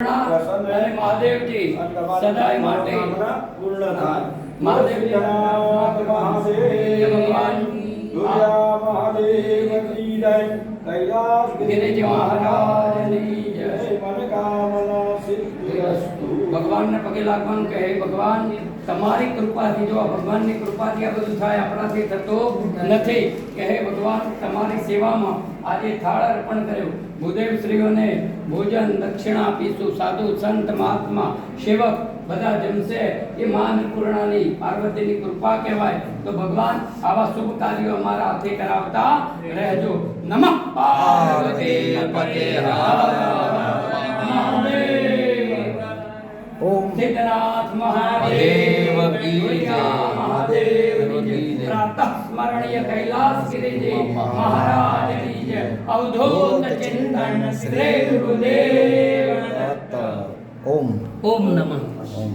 અને મહાદેવજી સદાય માટે પૂર્ણ થાય. મહાદેવજી ભગવાન મહાદેવ કી જય. કૈલાસ ગિરિજી મહારાજની જય. મનોકામના સિદ્ધિરસ્તુ. ભગવાનને પગે લાગવાનું કહે ભગવાન તમારી કૃપાથી જો આ ભગવાનની કૃપાથી આ બધું થાય આપણાથી થતું નથી કહે ભગવાન તમારી સેવામાં આજે થાળ અર્પણ કર્યો ભૂદેવ શ્રીઓને ભોજન દક્ષિણા આપીશું સાધુ સંત મહાત્મા સેવક બધા જમશે એ મા અન્નપૂર્ણાની પાર્વતીની કૃપા કહેવાય તો ભગવાન આવા શુભ કાર્યો અમારા હાથે કરાવતા રહેજો નમઃ પાર્વતી પતે ઓમ સિદ્ધનાથ મહાદેવ કી જય. મહાદેવ કી જય. પ્રાતઃ સ્મરણીય કૈલાસ ગિરિજી મહારાજની જય. અવધૂત ચિંતન શ્રી ગુરુદેવ દત્ત. ઓમ ઓમ નમઃ. ઓમ.